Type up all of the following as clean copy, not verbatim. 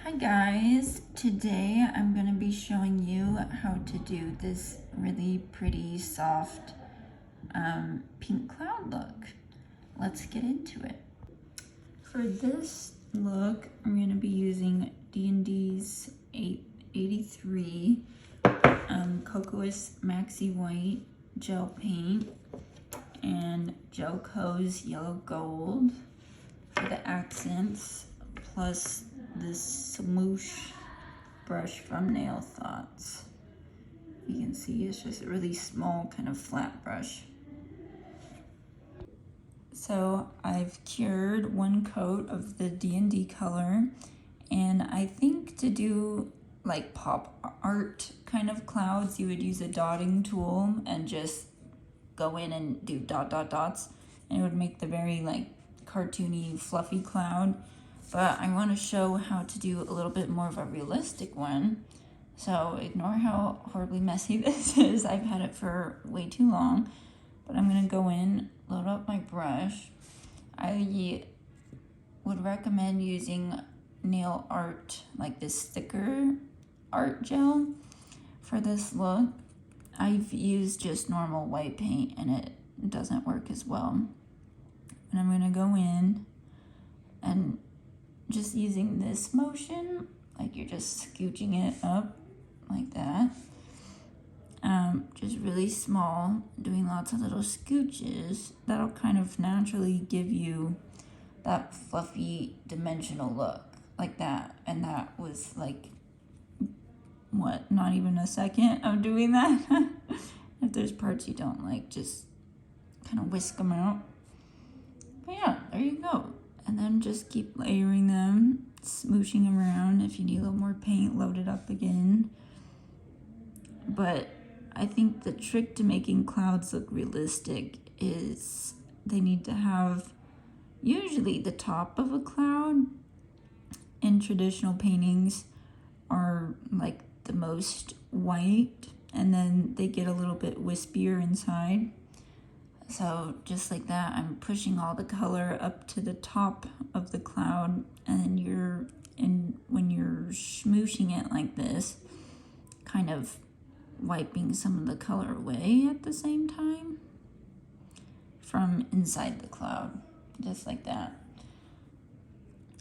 Hi guys, today I'm going to be showing you how to do this really pretty soft pink cloud look. Let's get into it. For this look, I'm going to be using D&D's 883 Cocoa's Maxi White gel paint and Gelco's Yellow Gold for the accents, plus this smoosh brush from Nail Thoughts. You can see it's just a really small kind of flat brush. So I've cured one coat of the D&D color, and I think to do like pop art kind of clouds, you would use a dotting tool and just go in and do dots, and it would make the very like cartoony fluffy cloud. But I want to show how to do a little bit more of a realistic one. So ignore how horribly messy this is. I've had it for way too long. But I'm going to go in, load up my brush. I would recommend using nail art, like this thicker art gel for this look. I've used just normal white paint and it doesn't work as well. And I'm going to go in and just using this motion, like you're just scooching it up like that. Just really small, doing lots of little scooches. That'll kind of naturally give you that fluffy dimensional look like that. And that was like, what, not even a second of doing that. If there's parts you don't like, just kind of whisk them out. But yeah, there you go. And then just keep layering them, smooshing them around. If you need a little more paint, load it up again. But I think the trick to making clouds look realistic is they need to have usually the top of a cloud in traditional paintings are like the most white, and then they get a little bit wispier inside. So just like that, I'm pushing all the color up to the top of the cloud, and then when you're smooshing it like this, kind of wiping some of the color away at the same time from inside the cloud, just like that.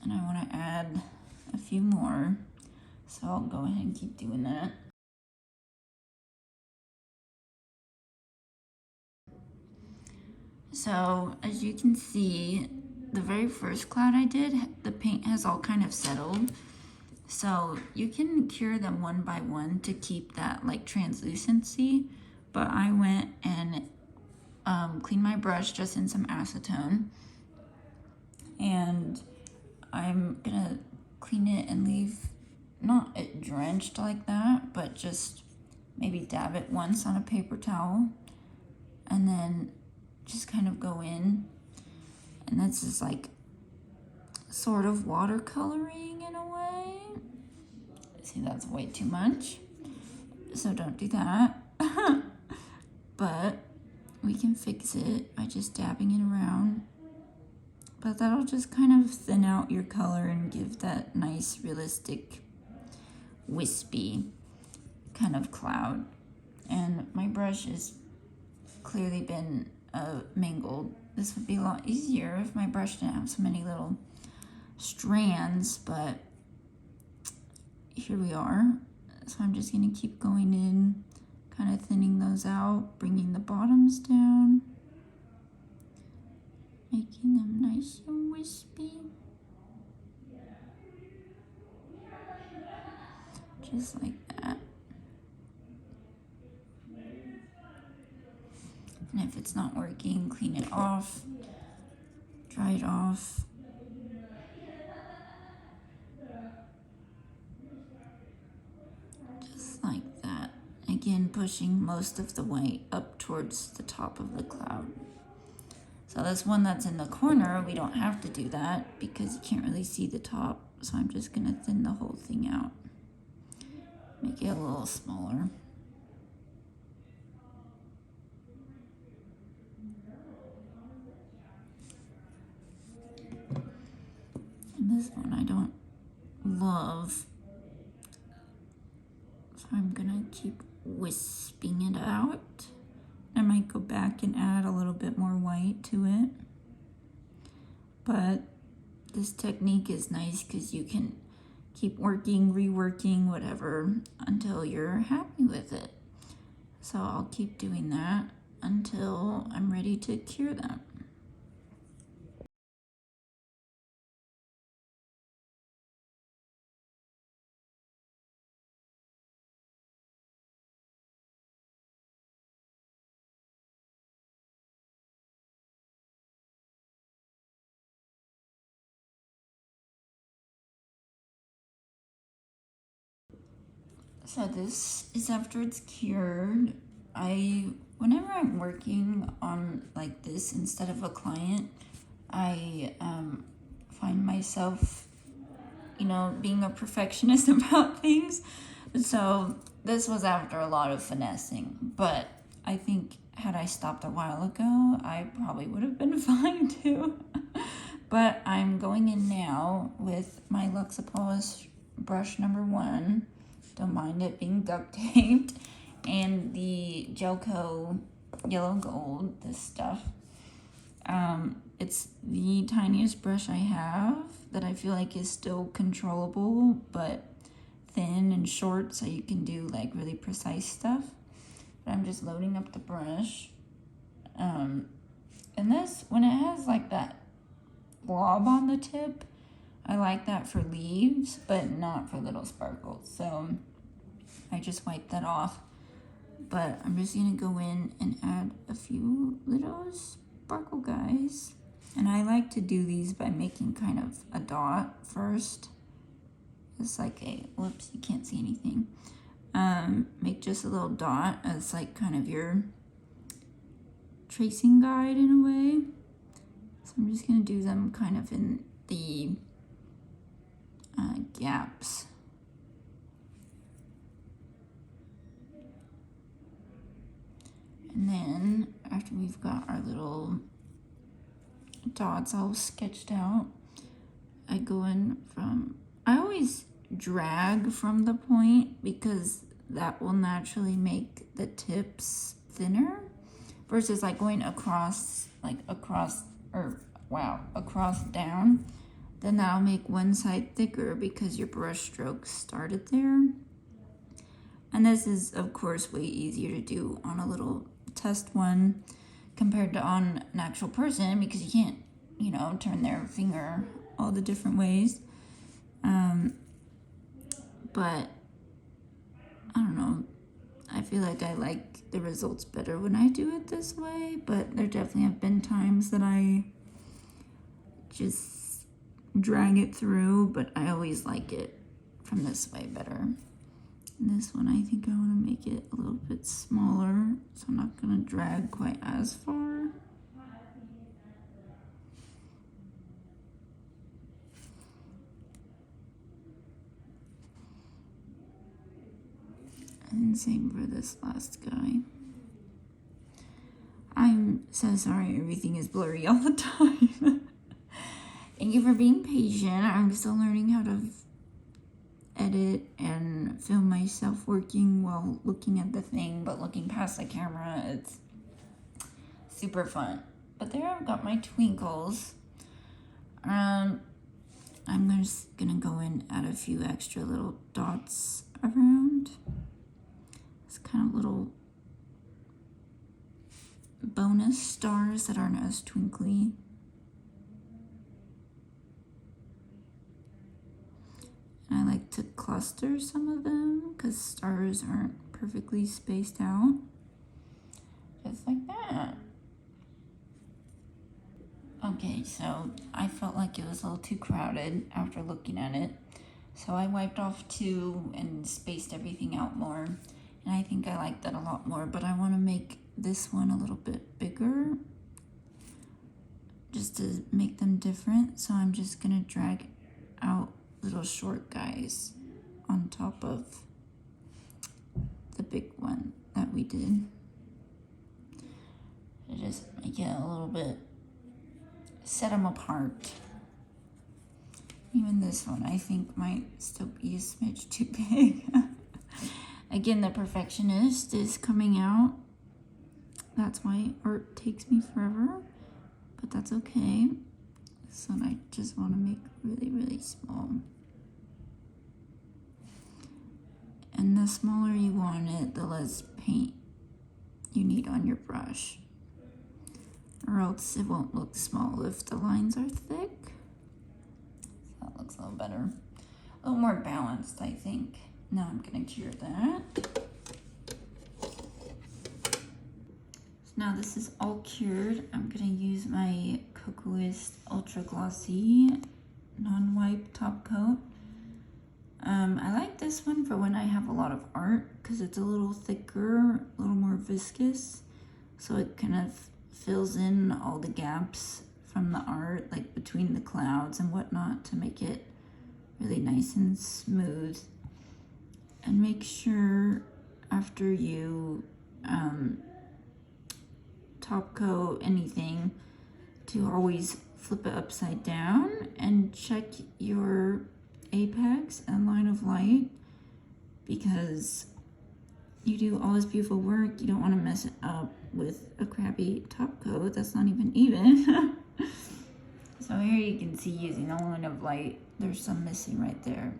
And I want to add a few more, so I'll go ahead and keep doing that. So as you can see, the very first cloud I did, the paint has all kind of settled. So you can cure them one by one to keep that like translucency. But I went and cleaned my brush just in some acetone. And I'm gonna clean it and leave, not it drenched like that, but just maybe dab it once on a paper towel. And then just kind of go in, and this is like sort of watercoloring in a way. See, that's way too much, so don't do that. But we can fix it by just dabbing it around. But that'll just kind of thin out your color and give that nice realistic wispy kind of cloud. And my brush has clearly been mangled. This would be a lot easier if my brush didn't have so many little strands, but here we are. So I'm just going to keep going in, kind of thinning those out, bringing the bottoms down, making them nice and wispy. Just like that. And if it's not working, clean it off, dry it off. Just like that. Again, pushing most of the white up towards the top of the cloud. So this one that's in the corner, we don't have to do that because you can't really see the top. So I'm just gonna thin the whole thing out. Make it a little smaller. And this one I don't love. So I'm gonna keep wisping it out. I might go back and add a little bit more white to it. But this technique is nice because you can keep working, reworking, whatever, until you're happy with it. So I'll keep doing that until I'm ready to cure them. So this is after it's cured. Whenever I'm working on like this instead of a client, I find myself, being a perfectionist about things. So this was after a lot of finessing, but I think had I stopped a while ago, I probably would have been fine too. But I'm going in now with my Luxapolish brush number 1. Don't mind it being duct taped. And the Gelco Yellow Gold, this stuff. It's the tiniest brush I have that I feel like is still controllable, but thin and short, so you can do like really precise stuff. But I'm just loading up the brush. And this, when it has like that blob on the tip, I like that for leaves, but not for little sparkles. So I just wipe that off. But I'm just gonna go in and add a few little sparkle guys. And I like to do these by making kind of a dot first. It's like whoops, you can't see anything. Make just a little dot as like kind of your tracing guide in a way. So I'm just gonna do them kind of in the gaps. And then after we've got our little dots all sketched out, I go in I always drag from the point because that will naturally make the tips thinner versus like going across down, then that'll make one side thicker because your brush strokes started there. And this is of course way easier to do on a little test one compared to on an actual person because you can't, turn their finger all the different ways. But I don't know, I feel like I like the results better when I do it this way, but there definitely have been times that I just drag it through, but I always like it from this way better. And this one, I think I want to make it a little bit smaller, so I'm not going to drag quite as far. And same for this last guy. I'm so sorry everything is blurry all the time. Thank you for being patient. I'm still learning how to edit and film myself working while looking at the thing, but looking past the camera, it's super fun. But there I've got my twinkles. I'm just gonna go in, add a few extra little dots around. It's kind of little bonus stars that aren't as twinkly. And I like to cluster some of them because stars aren't perfectly spaced out. Just like that. Okay, so I felt like it was a little too crowded after looking at it. So I wiped off 2 and spaced everything out more. And I think I like that a lot more, but I want to make this one a little bit bigger just to make them different. So I'm just going to drag out little short guys on top of the big one that we did. To just make it a little bit, set them apart. Even this one I think might still be a smidge too big. Again, the perfectionist is coming out. That's why art takes me forever, but that's okay. This one I just want to make really, really small. And the smaller you want it, the less paint you need on your brush. Or else it won't look small if the lines are thick. So that looks a little better. A little more balanced, I think. Now I'm gonna cure that. So now this is all cured. I'm gonna use my Cocoist Ultra Glossy non-wipe top coat. I like this one for when I have a lot of art because it's a little thicker, a little more viscous, so it kind of fills in all the gaps from the art, like between the clouds and whatnot, to make it really nice and smooth. And make sure after you top coat anything to always flip it upside down and check your apex and line of light, because you do all this beautiful work, you don't want to mess it up with a crappy top coat that's not even. So here you can see, using the line of light, there's some missing right there.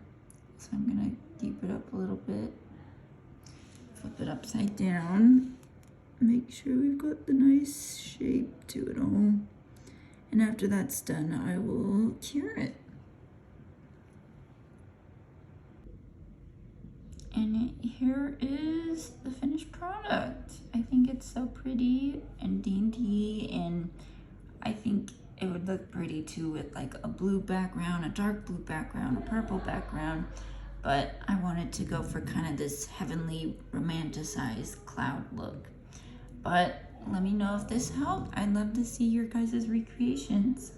So I'm gonna deep it up a little bit, flip it upside down, make sure we've got the nice shape to it all. And after that's done, I will cure it. And here is the finished product. I think it's so pretty and dainty, and I think it would look pretty too with like a blue background, a dark blue background, a purple background. But I wanted to go for kind of this heavenly romanticized cloud look. But let me know if this helped. I'd love to see your guys' recreations.